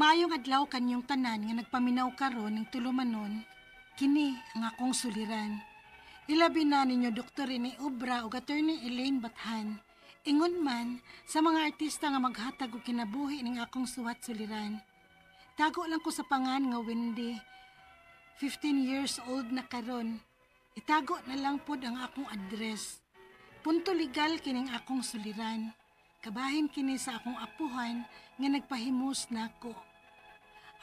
Mayong adlaw kanyong tanan nga nagpaminaw karon ng tulumanon, kini ang akong suliran. Ilabi na ninyo Dr. Rene Obra o Attorney Elaine Bathan. Ingon man sa mga artista nga maghatag og kinabuhi ning akong suwat suliran. Tago lang ko sa pangan nga Wendy. 15 years old na karon. Itago na lang pod ang akong address. Punto legal kining akong suliran. Kabahin kini sa akong apuhan nga nagpahimus nako.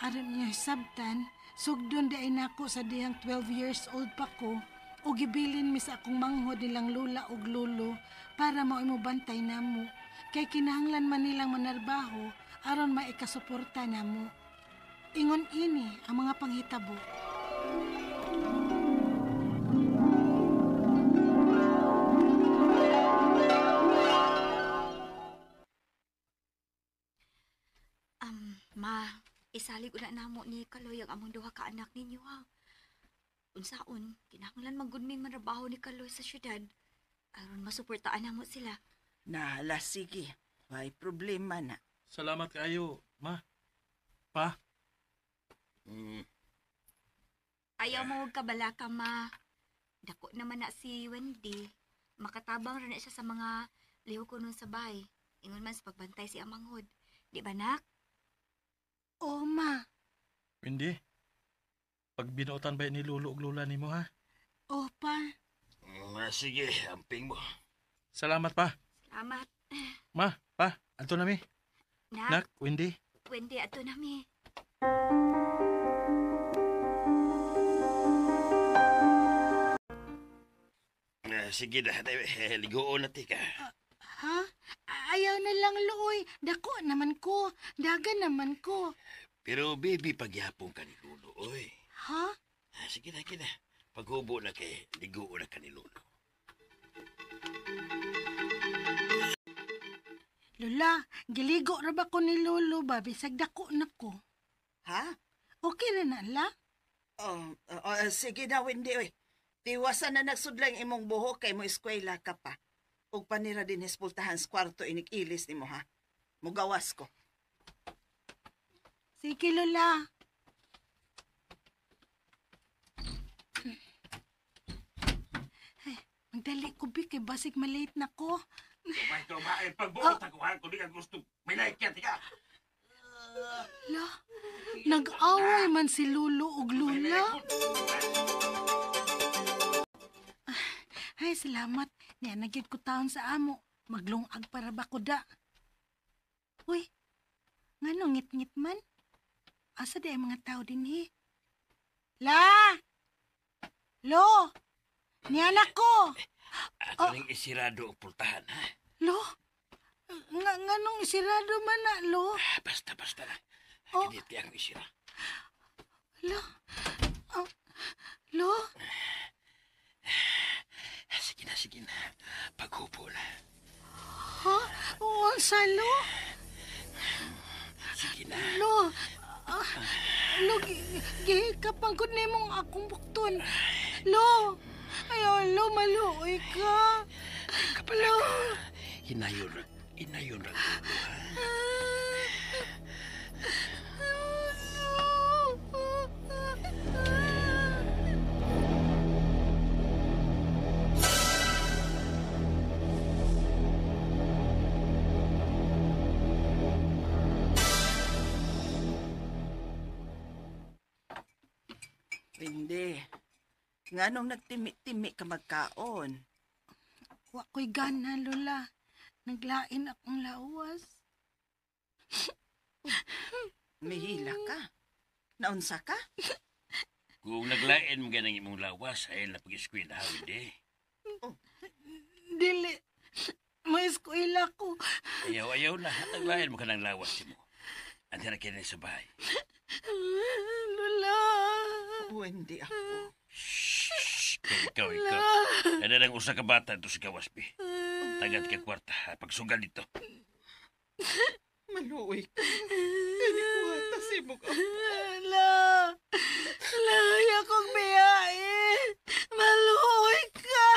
Aron niya sabtan, sugdon di ay nako sa dihang 12 years old pa ko o gibilin mi sa akong manghod nilang lula ug lolo para maimubantay namo. Kay kinahanglan man nilang manarbaho aron maikasuporta namo. Ingon ini ang mga panghitabo. Ma, isalig una namo ni Kaloy ang among duha ka anak ninyo ha. Unsaon, kinahanglan maggunming manrabaho ni Kaloy sa syudad aron masuportaan namo sila. Nala, sige. May problema na. Salamat kayo, ma. Pa. Ayaw mo huwag kabalaka, ma. Dako naman na si Wendy. Makatabang rin na siya sa mga liho ko nun sa bahay. Ingon man sa pagbantay si Amanghod. Di ba, nak? O ma. Wendy, pag binuotan ba ni Lolo ug Lola nimo ha? O pa. Sige, amping mo. Salamat pa. Salamat. Ma, pa, ato na mi. Nak, Wendy. Wendy, ato na mi. Sige na, ligoon na tika. Ha? Ayaw na lang, Loy. Dako naman ko. Dagan naman ko. Pero baby, pagyapong ka ni Lolo, oy. Ha? Sige na. Paghubo na kay, ligoon na ka ni Lolo. Lola, giligo ra ba ko ni Lolo ba? Bisag dako na ko. Ha? Okay na na, la? Sige na, Wendy, oy. Tiwasan na nagsudlang imong buhok kay mo eskwela ka pa. Ug panira din hispultahan sa kwarto inik-ilis nimo ha. Mugawas ko. Sige, Lola. Ay, magdali ko, Bi, kay basig malate na ko. Kumain, pagbuot ako ha, kung di ka gusto, may like yan, tika. La, nag-away man si Lolo ug Lola. Ay, salamat. Niya, nagit ko taon sa amo. Maglungag para ba ko da? Uy, nga no, ngit-ngit man? Asa di ay mga tao din eh? La! Lo! Niyanak ko! Ako ning isirado ang pultahan, ha? Lo? Nga nung isirado man na, Lo? Basta na. Oh. Kinit kaya akong isira. Lo? Lo? Sige na. Paghupo na. Ha? Unsa, Lo? Sige na. Lo? Lo, gihikapang ko na mong akong bukton. Lo? Ayaw, Lo, maluoy ka. Kapala ka. Inayon ra Lolo, ha? Wendy, nganong nagtimi-timi ka magkaon? Wa ko'y gana, Lola. Naglain akong lawas. Mihila ka? Naunsa ka? Kung naglain mo ganang imong lawas, ay napag-eskwela, hindi. Dili. May eskwela ko. Ayaw na. Naglain mo ka ng lawas mo. Andi na kinay sa bahay. Lola. Wendy ako. Shhh! Ikaw. Ada nang usa ka bata ito si Kawaspi. Tagad ka kwarta. Pagsugal dito. Maluoy ka. Kanikuha si mo ka. La. Laya kong biyain. Maluoy ka.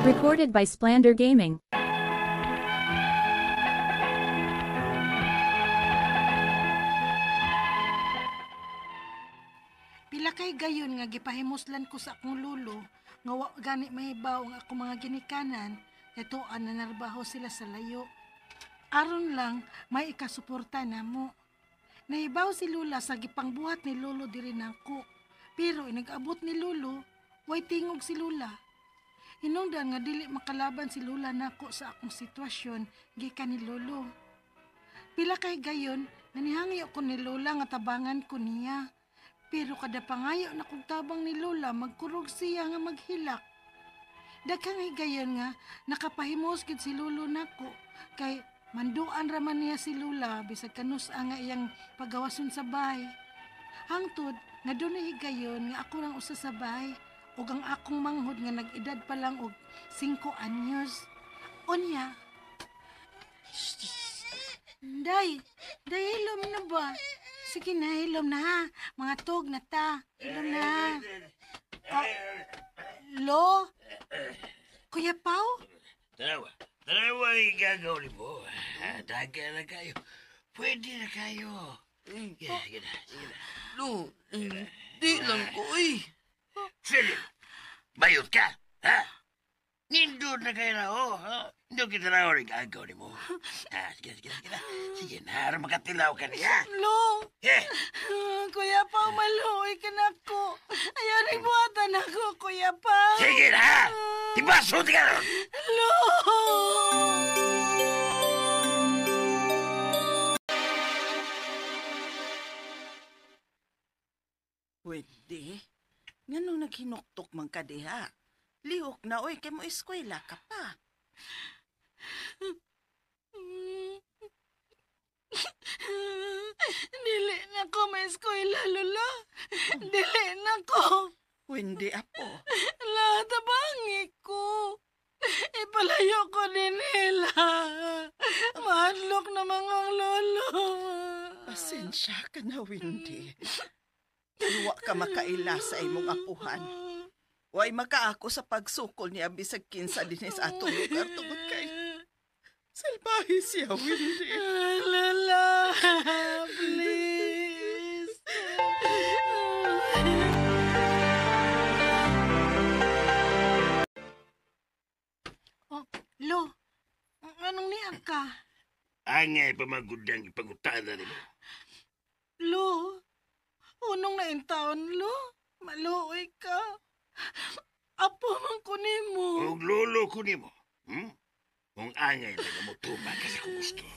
Recorded by Splander Gaming. kay gayon nga gipahimuslan ko sa akong lulo nga wa gani mahibaw ang akong mga ginikanan ito na narbaho sila sa layo. Aron lang may ikasuporta namo. Nahibaw si Lula sa gipangbuhat ni Lolo diri nako. Pero inag-abot ni Lolo, way tingog si Lula. Hinungdan nga dili makalaban si Lula nako sa akong sitwasyon gikan ni Lolo. Pila kay gayon, nanihangyo ko ni Lola nga tabangan ko niya. Pero kada pangayo na kong tabang ni Lola, magkurog siya nga maghilak. Daghang higayon nga, nakapahimos gid si Lolo nako, kay manduan raman niya si Lola, bisag kanus nga iyang pagawason sa bahay. Hangtod, nga doon higayon nga ako lang usa sa bahay, ug ang akong manghod nga nag-edad pa lang og 5 anyos. Unya, Day, hilom na ba? Sige na, hilom na ha. Mga tog na ta. Hilom na. Lo? Kuya Pao? Dalawa yung gagawin mo. Daga na kayo. Pwede na kayo. Sige na. Lo, di lang ko eh. Philip, bayot ka, ha? Nindun na kayo na, ha? Hindi kita na rin gagawin mo. Sige na. Sige na, harap makatilaw ka niya. Lo? Eh, Kuya Pao, maluoy ka na ko. Ayaw na buhatan ako, Kuya Pao. sige na! Ibasot ka ron! Lo! Pwede. Nganong naghinuktok man ka diha? Lihok na, oy, kay mo eskwela ka pa. Dili na ko may eskwela, Lola. Dili na ko. Hindi, apo. Lahat abangi ko. Ipalayo ko din nila. Mahadlok na mga lolo. Pasensya ka na, Windy. Wa ka makaila sa imong apuhan. Way makaako sa pagsukol niya bisag kinsa dinhi sa atong lugar tungod kay salbahe siya, Windy. Lola, please. Oh, Lo, anong niya ka? Angay pamagudang ipangutana ni mo. Lo, unong na taon, Lo. Maluoy ka. Apo man ko nimo. Kung lolo ko ni mo, kung angay na mo tuma ka sa kung gusto.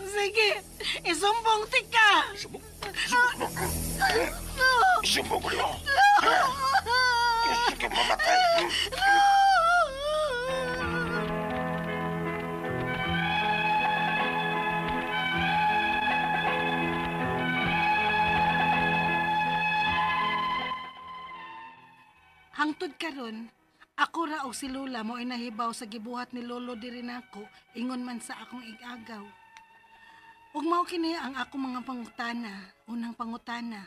Sige, isumbong tika. Subok No. Subok ko niyo. No. Gusto ka mamatay. Hangtod karon, ako ra og si Lola mo inahibaw sa gibuhat ni Lolo diri nako ingon man sa akong igagaw. Ug mao kini ang akong mga pangutana, unang pangutana.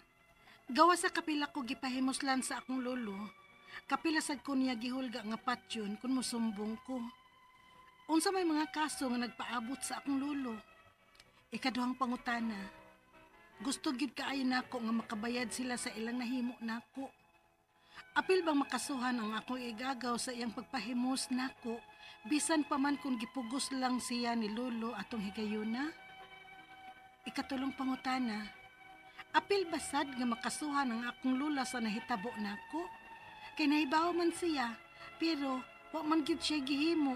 Gawa sa kapila ko gipahimuslan sa akong lolo, kapila sad ko niya gihulga nga patyon kun mosumbong ko. Unsa may mga kaso nga nagpaabot sa akong lolo? Ikaduhang pangutana. Gusto gid kaayo nako nga makabayad sila sa ilang nahimo nako. Apil bang makasuhan ang akong igagaw sa iyang pagpahimos nako, bisan pa man kung gipugos lang siya ni Lolo atong higayuna? Ikatulong pangutana, apil basad nga makasuhan ang akong lula sa nahitabo nako? Kay nahibaw man siya, pero wa man gyud siya gihimo.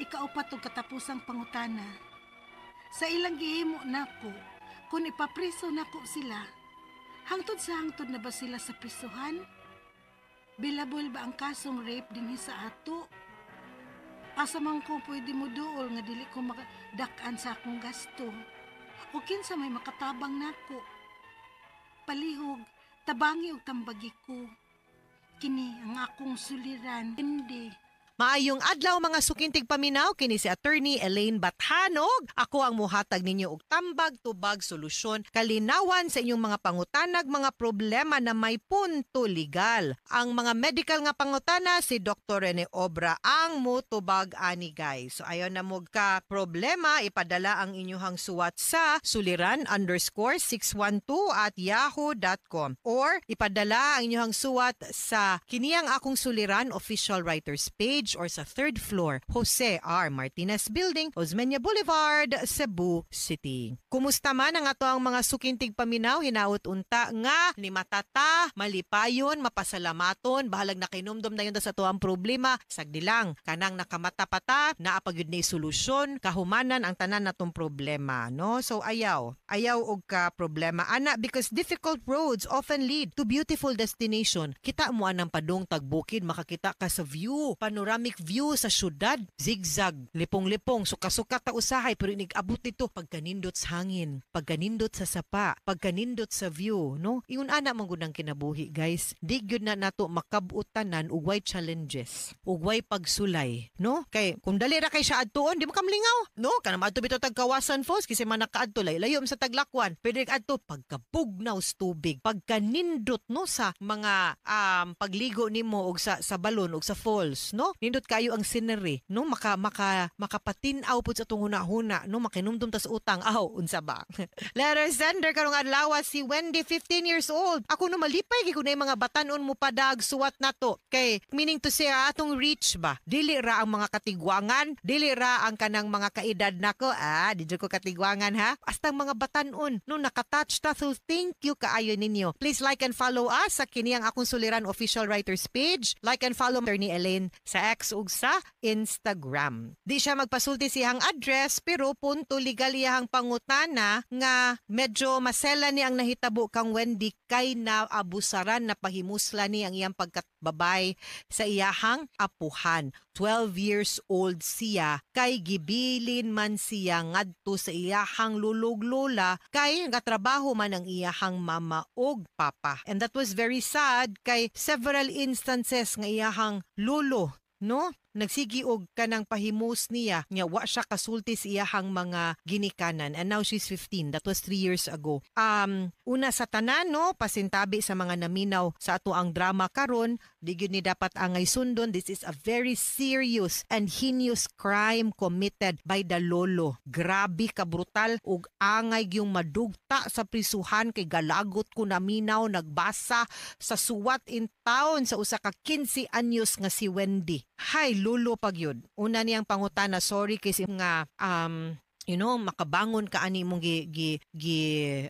Ikaupat og katapusang pangutana, sa ilang gihimo nako, kung ipapriso nako sila, hangtod sa hangtod na ba sila sa prisuhan? Bilabol ba ang kasong rape dinhi sa ato? Asa man ko pwede mo duol nga dili ko makadak-an sa akong gasto? O kinsa may makatabang nako? Palihog, tabangi og tambagi ko. Kini ang akong suliran. Hindi. Maayong adlaw mga sukintig paminaw, kini si Attorney Elaine Bathanog. Ako ang muhatag ninyo og tambag tubag solusyon kalinawan sa inyong mga pangutanag mga problema na may punto legal. Ang mga medical nga pangutana si Dr. Rene Obra ang mutubag ani guys. So ayon na mo ka problema, ipadala ang inyong suwat sa suliran_612@yahoo.com or ipadala ang inyong suwat sa kiniyang akong suliran official writers page or sa 3rd floor, Jose R. Martinez Building, Osmeña Boulevard, Cebu City. Kumusta man ang ato ang mga sukintig paminaw, hinaut unta nga ni matata, malipayon, mapasalamaton, bahalag nakinumdum na yun sa ato ang problema, sagdi lang, kanang nakamata-pata, naapagyud ni solusyon, kahumanan ang tanan natong problema, no? So ayaw og ka problema ana because difficult roads often lead to beautiful destination. Kita mo anang padung tagbukid, makakita ka sa view, panoramic view sa syudad, zigzag, lipong-lipong, suka-suka ta usahay pero inig-abot ito pagkanindot sa hangin, pagkanindot sa sapa, pagkanindot sa view, no? Iyon ana man gud ang kinabuhi, guys. Di gyud na nato makabutanan og way challenges, ug way pagsulay, no? Kay kung dali ra kay siya adtuon, di mo kamlingaw, no? Kanang adto bitaw tagkawasan falls kasi man nakaadto layo sa Taglakwan, pwede adto pagkabugnaw sa tubig, pagkanindot no sa mga pagligo nimo og sa balon og sa falls, no? Nindot kayo ang scenery, no? Makapatinaw pud sa atong huna-huna, no? Makinumdum ta sa utang, unsa ba? Letter sender karong adlaw si Wendy, 15 years old. Ako no malipay kay kunay mga batanon mo padag suwat nato. Kay meaning to say atong reach ba? Dili ra ang mga katigwangan, dili ra ang kanang mga kaedad nako. Di ko katigwangan ha. Astang mga batanon no nakatouch ta. So thank you kaayo ninyo. Please like and follow us sa kiniyang akong suliran official writers page. Like and follow Attorney Elaine sa X ug sa Instagram. Di siya magpasulti siyang address pero punto legal iyang pangutana nga medyo masela ni ang nahitabo kang Wendy kay naabusaran na pahimusla ni ang iyang pagkatbabay sa iyahang apuhan. 12 years old siya kay gibilin man siya ngadto sa iyahang lulog-lola kay nagatrabaho man ang iyahang mama ug papa. And that was very sad kay several instances nga iyahang lolo, no? Nagsigi og kanang pahimus niya nya wa siya kasulti sa iyahang mga ginikanan and now she's 15. That was 3 years ago. Una sa tanan no, pasintabi sa mga naminaw sa ato ang drama karon, di gyud ni dapat angay sundon. This is a very serious and heinous crime committed by the lolo. Grabe ka brutal ug angay gyung madugta sa prisuhan kay galagot ko naminaw nagbasa sa suwat in town sa usa ka 15 anyos nga si Wendy. Hay lulo pag yun. Una niyang pangutana, sorry kasi nga makabangon ka ani mong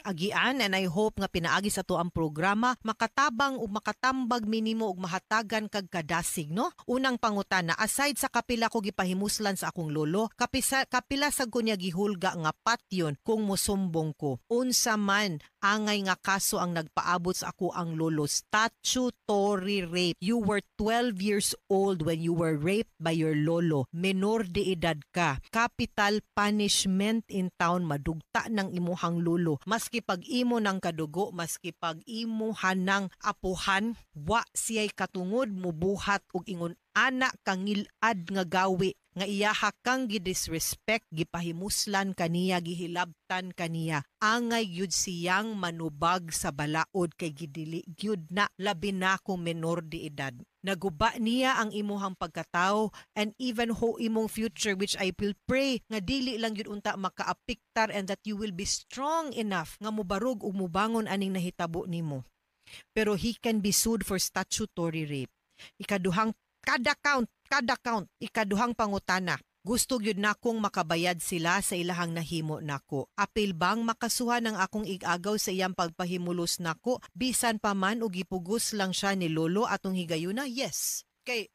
agian and I hope nga pinaagi sa to ang programa makatabang ug makatambag minimo ug mahatagan kag kadasig, no? Unang pangutana, aside sa kapila ko gipahimuslan sa akong lolo, kapila sa kunya gihulga nga patyon kung mosumbong ko. Unsa man angay nga kaso ang nagpaabot sa ako ang lolo, statutory rape. You were 12 years old when you were raped by your lolo. Menor de edad ka. Capital punishment in town, madugta ng imuhang lolo. Maski pag imo ng kadugo, maski pag imuhan ng apuhan, wa siya'y katungod mubuhat og ingon ana kangilad nga gawi nga iyaha kang gidisrespect, gipahimuslan kaniya, gihilabtan kaniya. Angay gyud siyang manubag sa balaod kay gidili gyud na labi na kung menor de edad. Naguba niya ang imuhang pagkatao and even ho imong future, which I will pray nga dili lang gyud unta makaapiktar and that you will be strong enough nga mubarog ug mubangon aning nahitabo nimo. Pero he can be sued for statutory rape. Ikaduhang kada count, ikaduhang pangutana. Gusto gyud nakong makabayad sila sa ilahang nahimo nako. Apil bang makasuhan ang akong igagaw sa iyang pagpahimulos nako bisan pa man og gipugos lang siya ni lolo atong higayuna? Yes. Kay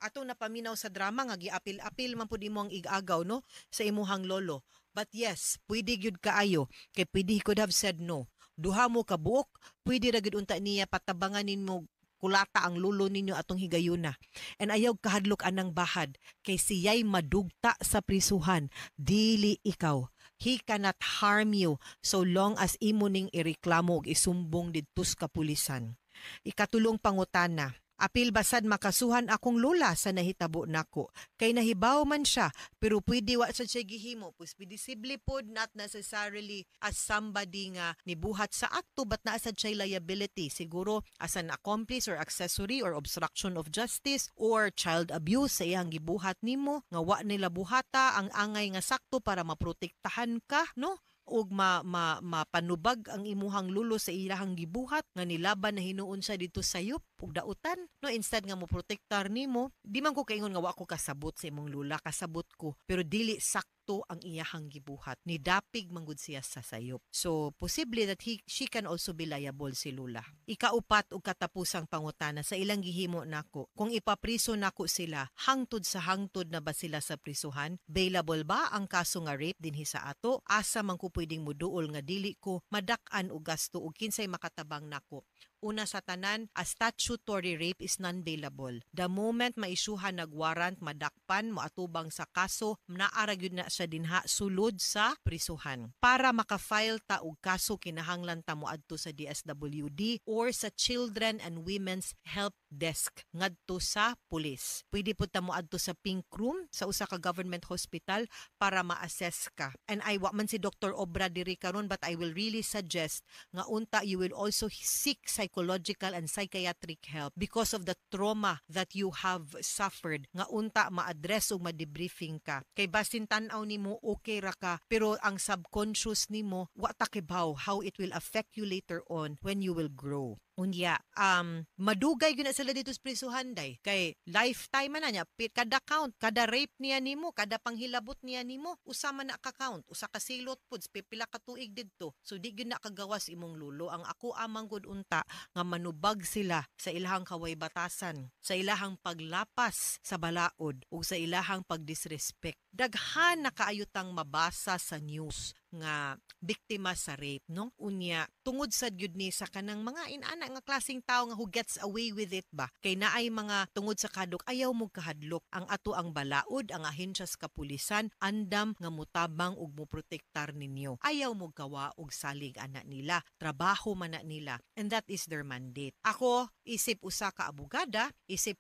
atong napaminaw sa drama nga giapil-apil man pud imo ang igagaw no sa imuhang lolo. But yes, pwede gyud kaayo kay pwede he could have said no. Duha mo ka buok, pwede ra gyud unta niya patabanganin mo kulata ang lulo ninyo atong higayuna. And ayaw kahadlok anang bahad kay siya'y madugta sa prisuhan, dili ikaw. He cannot harm you so long as imo ning ireklamo og isumbong didto sa kapulisan. Ikatulong pangutana, Apil basad makasuhan akong lula sa nahitabo nako. Kay nahibaw man siya, pero pwede wa sa siya gihimo. Possibly pod, not necessarily as somebody nga nibuhat sa akto, but naa sad siya liability. Siguro as an accomplice or accessory or obstruction of justice or child abuse sa iyang gibuhat nimo, nga wa nila buhata ang angay nga sakto para maprotektahan ka, no? Ug mapanubag ang imuhang lulo sa ilahang gibuhat nga nilaban na hinuon siya dito sayop ug dautan, no? Instead nga mo protektar nimo, di man ko kaingon nga wa ko kasabot sa imong lula, kasabot ko, pero dili sakto ang iyahang gibuhat, ni dapig manggud siya sa sayop. So possibly that she can also be liable si lula. Ikaupat ug katapusang pangutana sa ilang gihimo nako, kung ipapriso nako sila, hangtod sa hangtod na ba sila sa prisuhan? Bailable ba ang kaso nga rape dinhi sa ato? Asa man ko pwedeng muduol nga dili ko madak-an og gasto ug kinsay makatabang nako? Una sa tanan, a statutory rape is non-bailable. The moment maisyuhan nagwarrant, madakpan, moatubang sa kaso, naara gyud na siya dinha sulod sa prisuhan. Para makafile ta og kaso, kinahanglan ta moadto sa DSWD or sa Children and Women's Help Desk ngadto sa pulis. Pwede po ta moadto sa pink room sa usa ka government hospital para ma-assess ka. And I wa man si Dr. Obra diri karon, but I will really suggest nga unta you will also seek psychological and psychiatric help because of the trauma that you have suffered, nga unta ma-address o ma-debriefing ka. Kay basin tan-aw nimo okay ra ka, pero ang subconscious nimo wa ta kibaw how it will affect you later on when you will grow. Unya, madugay gyud na sila dito sa prisuhan day. Kay lifetime man na niya, kada count, kada rape niya nimo, kada panghilabot niya nimo, usa man na ka count, usa ka silot pud, pipila ka tuig didto. So di gyud na kagawas imong lulo. Ang ako amang gud unta nga manubag sila sa ilahang kaway batasan, sa ilahang paglapas sa balaod ug sa ilahang pagdisrespect. Daghan na kaayutang mabasa sa news nga biktima sa rape, no? Unya, tungod sa gyud ni sa kanang mga inana nga klaseng tao nga who gets away with it ba? Kay naay mga tungod sa kadok ayaw mo kahadlok. Ang ato ang balaod, ang ahensya sa kapulisan, andam nga mutabang ug moprotektar ninyo. Ayaw mo gawa og salig ana nila. Trabaho man na nila. And that is their mandate. Ako, isip usa ka abogada, isip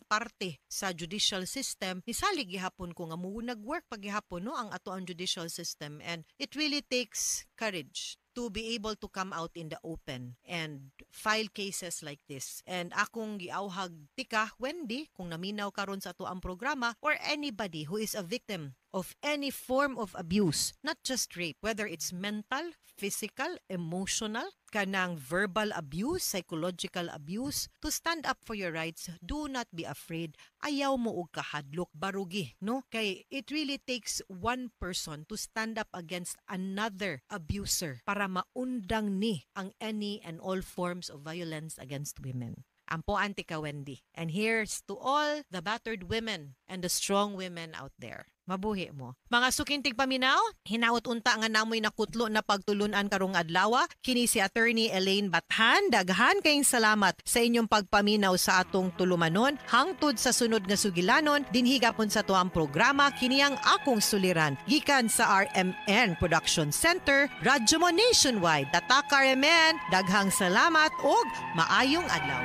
parte sa judicial system, nisalig gihapon ko nga mo nag-work paghihapon, no, ang ato ang judicial system. And it really takes courage to be able to come out in the open and file cases like this. And akong giawhag tika, Wendy, kung naminaw karon sa ato ang programa, or anybody who is a victim of any form of abuse, not just rape, whether it's mental, physical, emotional, kanang verbal abuse, psychological abuse, to stand up for your rights. Do not be afraid. Ayaw mo og kahadlok, barugi, no? Kay it really takes one person to stand up against another abuser para maundang ni ang any and all forms of violence against women. Ampo anti ka, Wendy. And here's to all the battered women and the strong women out there. Mabuhi mo. Mga sukintig paminaw, hinaot unta nga namoy nakutlo na pagtulunan karong adlaw. Kini si Attorney Elaine Bathan. Daghan kayong salamat sa inyong pagpaminaw sa atong tulumanon. Hangtod sa sunod nga sugilanon, dinhigapon sa tuang programa, kini ang akong suliran. Gikan sa RMN Production Center, Radyo mo Nationwide. Tatak RMN, daghang salamat og maayong adlaw.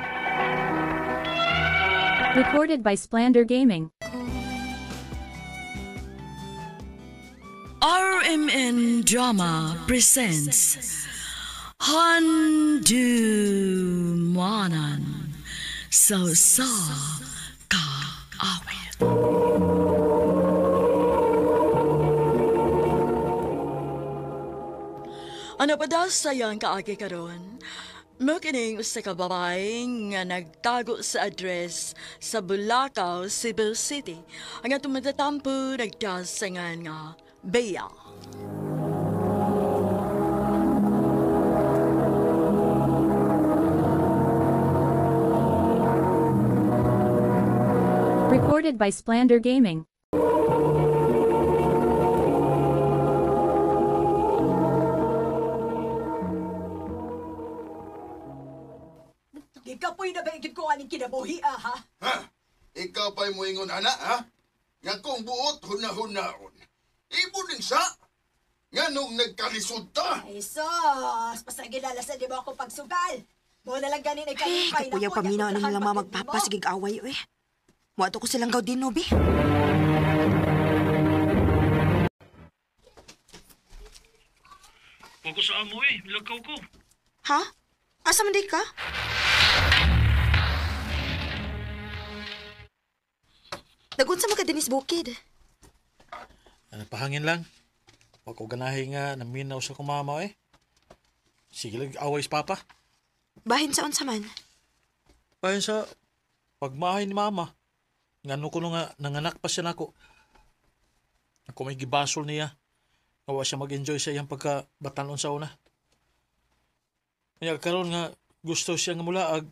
Recorded by Splander Gaming. RMN Drama presents Handumanan Sa Kaawit. Ano pa daw sayang kaagi karon? Makining sa kababay nga nagtago sa address sa Bulacau, Cebu City. Ang atong matatampo nagdasangan nga Bea. Recorded by Splander Gaming. Ikapoy na ba ikit ko aning kinabuhi, ha? Ha? Ikaw pa'y mo ingon, anak, ha? Nga kong buot, huna-hunaon. Ibo ning sa? Nga nung nagkalisod ta? Ay, sos! Pasagilala sa di mo ako pagsugal. Mo na lang ganin ay kalipay na Kuya paminaw na nilang magpapasigig away eh. Muato ko silang gaw din, Nobi. Huwag ko sa amo eh. Milagaw ko. Ha? Asa man di ka? Nagunsa man ka Dennis Bukid. Pahangin lang. Huwag ko ganahin nga naminaw sa kumama eh. Sige lang, away sa papa. Bahin sa unsa man. Bayan sa pagmahay ni mama. Ngano ko nga nanganak pa siya nako. Ako may gibasol niya. Nawa siya mag-enjoy sa iyang pagkabatanon sa una. Kaya karon nga gusto siya nga mulaag.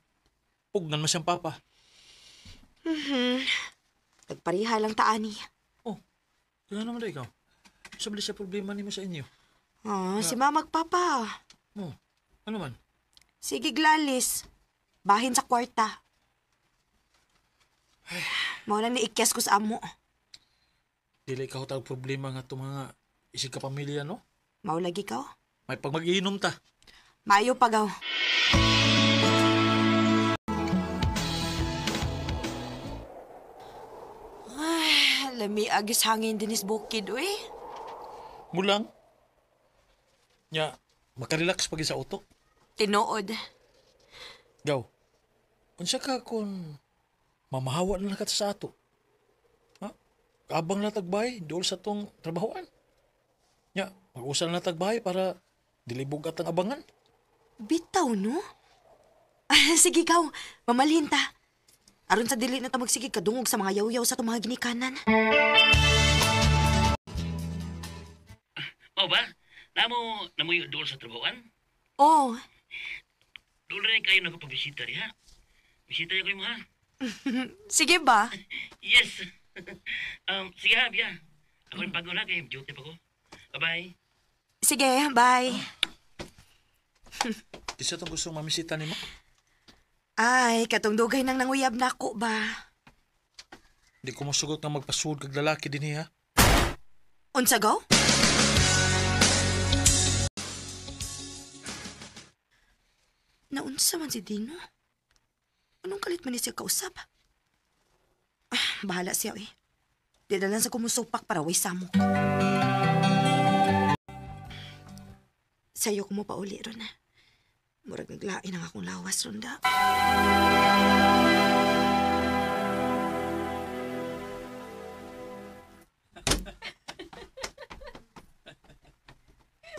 Pugnan mo siyang papa. Nagpariha lang taani. Kaya naman na ikaw. Sabi siya problema ni mo sa inyo. Si mama magpapa. Ano man? Sige glalis. Bahin sa kwarta. Mao lang niikyas ko sa amo. Dili ka tag problema nga itong mga isig ka pamilya, no? Mao lagi ka. May pag mag-iinom ta. Mayo pagaw. Lami agis hangin dinis bukid, uy. Mulang. Nya, makarelax pag sa utok. Tinuod. Gaw. Unsa ka kung mamahawa na nakat sa ato? Ha? Kaabang na tagbay, dool sa tong trabahoan. Nya, mag-usal na tagbay para dilibog at ang abangan. Bitaw, no? Sige, gaw. Mamalhin ta. Aron sa dili na ta magsige kadungog sa mga yaw-yaw sa itong mga ginikanan. O ba? Namoy doon sa trabahoan? Oo. Doon rin kayo nakapabisita rin, ha? Bisita niyo kayo, ha? Sige ba? Yes. Sige, ha, Bia. Ako rin pagod na kayo. Duty pa ko. Bye-bye. Sige, bye. Isa itong gustong mamisita ni mo? Ay, katong dugay nang nanguyab na ako ba? Di ko masugot nga magpasud kag lalaki din ha? Unsa gaw? Naunsa man si Dino? Anong kalit man ni siya kausap? Bahala siya eh. Di na lang sa kumusupak para way samo. Sayo ko mo pa uli ron na. Murag naglain ang akong lawas ronda.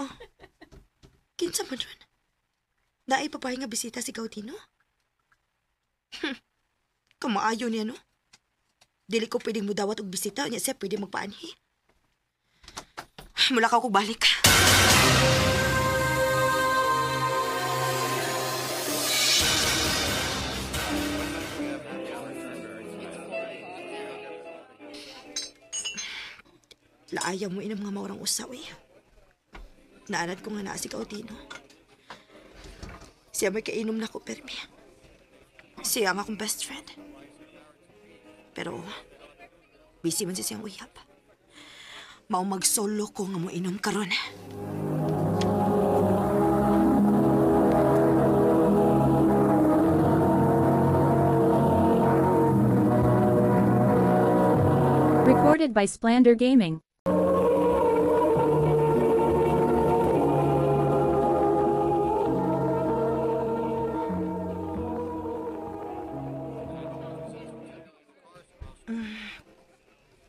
Oh, kinsa man ron? Daay papay nga bisita si Gautino? Kamaayo niya, no? Dili ko pwedeng mudawat og bisita, niya siya pwede magpaanhi. Mula ka ko balik. Laayaw mo inam nga maurang usaw eh. Naanad ko nga naa si Gautino. Siya may kainom na ko, permi. Siya ang akong best friend. Pero, busy man siya siyang uyab. Mao mag-solo ko nga mo inom karon. Recorded by Splander Gaming.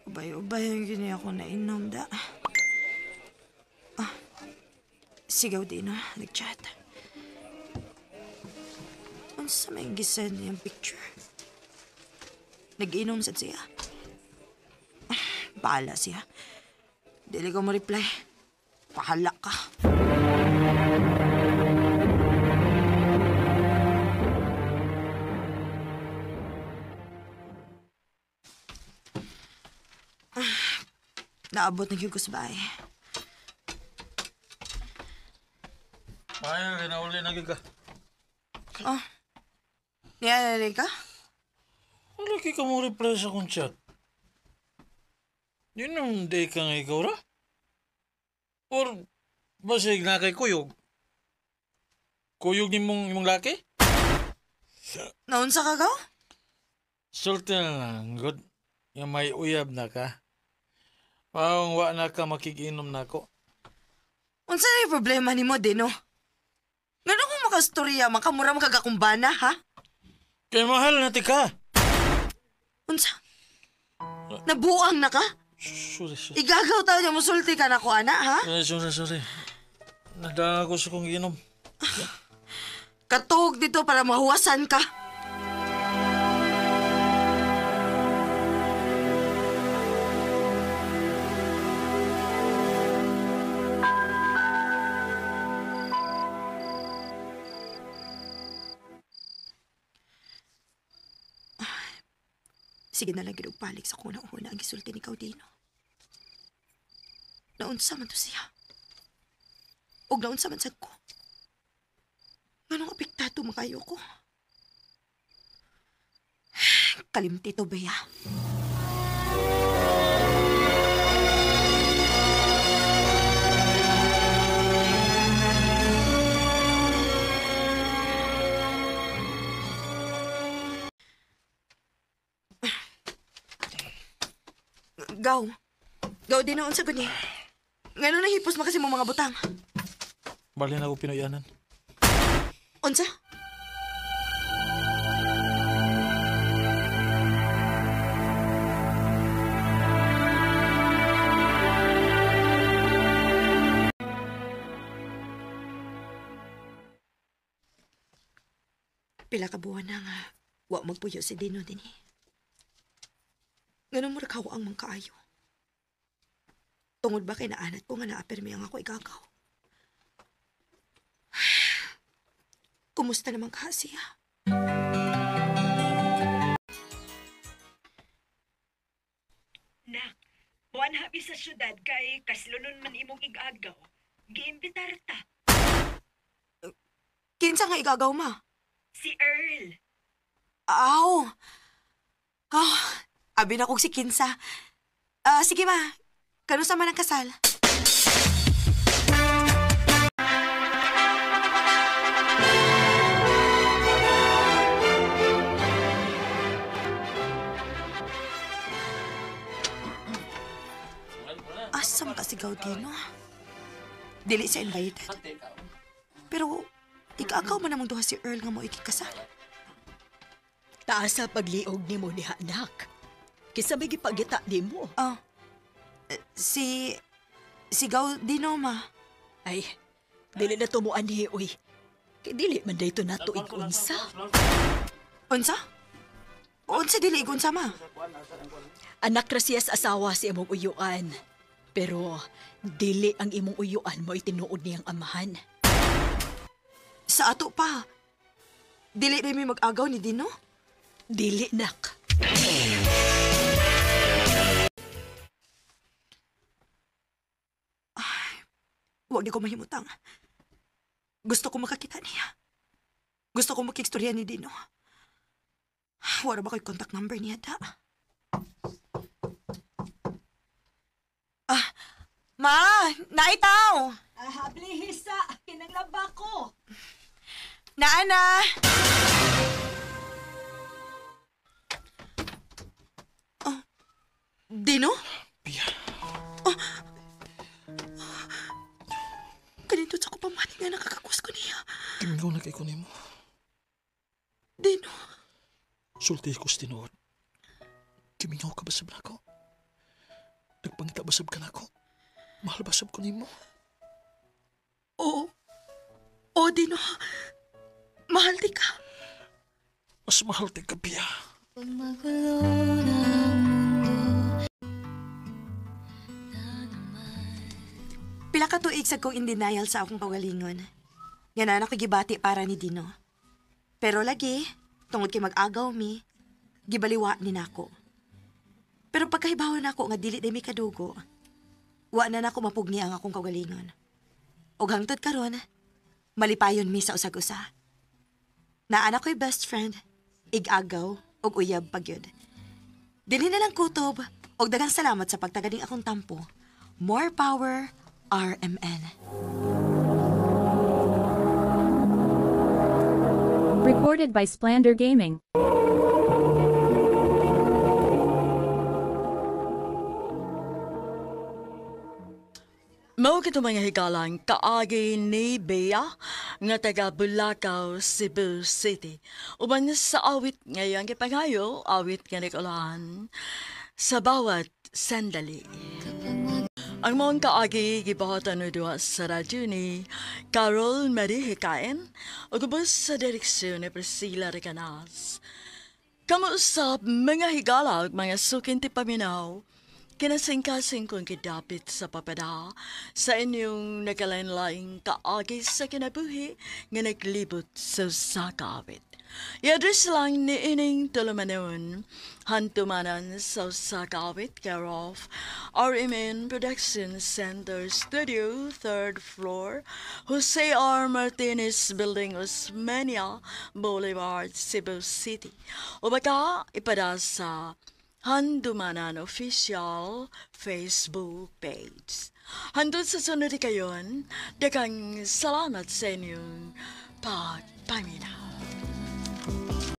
Ubay-ubay ang gini ako nainom da. Sigaw din nag-chat. Unsa may gisend niyang picture? Nag-inom sad siya. Bahala siya. Dili ko mo reply. Pahala ka. Naabot na yung kusbay. Maya, kinauli na ka. Oh. Niyalalay ka? Wala ka mo reply sa akong chat. Yun ang day ka nga ikaw ra? Or basig na kay kuyog? Kuyog ni mong laki? Naunsa ka gaw? Sulti na lang, good. Nga may uyab na ka. Pawang wa na ka makikinom na ko. Unsa na yung problema ni mo, Dino? Ngano kung makastorya, makamura makagakumbana, ha? Kaya mahal na ti ka. Unsa? Nabuang na ka? Sorry. Igagaw tayo niya, musulti ka na ko, ana, ha? Sorry. Nadaan ako sa kong inom. Katuog dito para mahuwasan ka. Sige na lang ginugpalik sa kuna-una ang gisulti ni Caudino. Naunsa man to siya. Og naunsa man sad ko. Nganong apektado makayo ko? Kalimti to, Bea. Gaw din na unsa guni. Ngano nahipos makasi mo mga butang? Bali na ako pinuyanan. Unsa? Pila ka buwan na nga, wa magpuyo si Dino din eh. Ganun mo rakaw ang mga kaayo. Tungod ba kay naanat ko nga naapirmi ang ako igagaw? Kumusta naman ka siya? Nak, buwan habi sa syudad kay kaslunon man imong igagaw. Giimbitar ta. Kinsa nga igagaw ma? Si Earl. Aw! Abi na kong si Kinsa. Sige ma, kanusa man ang kasal? Asam ka si Gaudino? Dili siya invited. Pero, ikagaw man namang duha si Earl nga mo ikikasal. Taas sa pagliog ni mo ni anak. Kisabay gipagita di mo. Si Gaudino, ma. Ay, dili na tumuan ni uy. Kay dili man dayto nato igunsa. Unsa? Unsa dili igunsa, ma? Anak ra siya sa asawa si imong uyuan. Pero dili ang imong uyuan mo itinuod niyang amahan. Sa ato pa. Dili rin may mag-agaw ni Dino? Dili, nak. Huwag di ko mahimutang. Gusto ko makakita niya. Gusto ko makikstorya ni Dino. Wala ba ko'y contact number niya, da? Ma! Naitaw! Habli hisa! Kinanglaba ko! Naana! Dino? Pia. Kanindot sa ko pamati nga nakakakus ko niya. Kimingaw na kay ko nimo. Dino? Sulti ko sa tinuod. Kimingaw ka basab na ako? Nagpangita basab ka na ako? Mahal basab ko nimo? Oo. Oo, Dino. Mahal di ka. Mas mahal di ka, Pia. Pila ka tuig sa kong in denial sa akong pagalingon. Nga na ako gibati para ni Dino. Pero lagi, tungod kay mag-agaw mi, gibaliwa ni nako. Pero pagkahibawan nako nga dili day mi kadugo, wa na nako mapugni ang akong kagalingon. Og hangtod karon, malipayon mi sa usag-usa. Naana ko'y best friend, ig-agaw, og uyab pagyud. Dili na lang kutob, og daghang salamat sa pagtaganing akong tampo. More power, RMN. Recorded by Splander Gaming. Mao kito mga higalang kaagi ni Bea nga taga Bulacau, Cebu City. Uban sa awit ngayong kipangayo, awit nga nagulahan sa bawat sandali. Ang mga kaagi gibahatan no duha sa radyo ni Carol Marie Hikain o gubos sa direksyon ni Priscilla Recanas. Kamuusap mga higala ug mga sukin ti paminaw, kinasing-kasing kong kidapit sa papada sa inyong nagalain-laing kaagi sa kinabuhi nga naglibot sa sakawit. I-address lang ni ining tulumanon, hantumanan sa sakawit care of RMN Production Center Studio, 3rd floor, Jose R. Martinez Building, Osmeña Boulevard, Cebu City. O baka ipada sa Handumanan Official Facebook page. Handun sa sunod kayon, dagang salamat sa inyong pagpaminaw.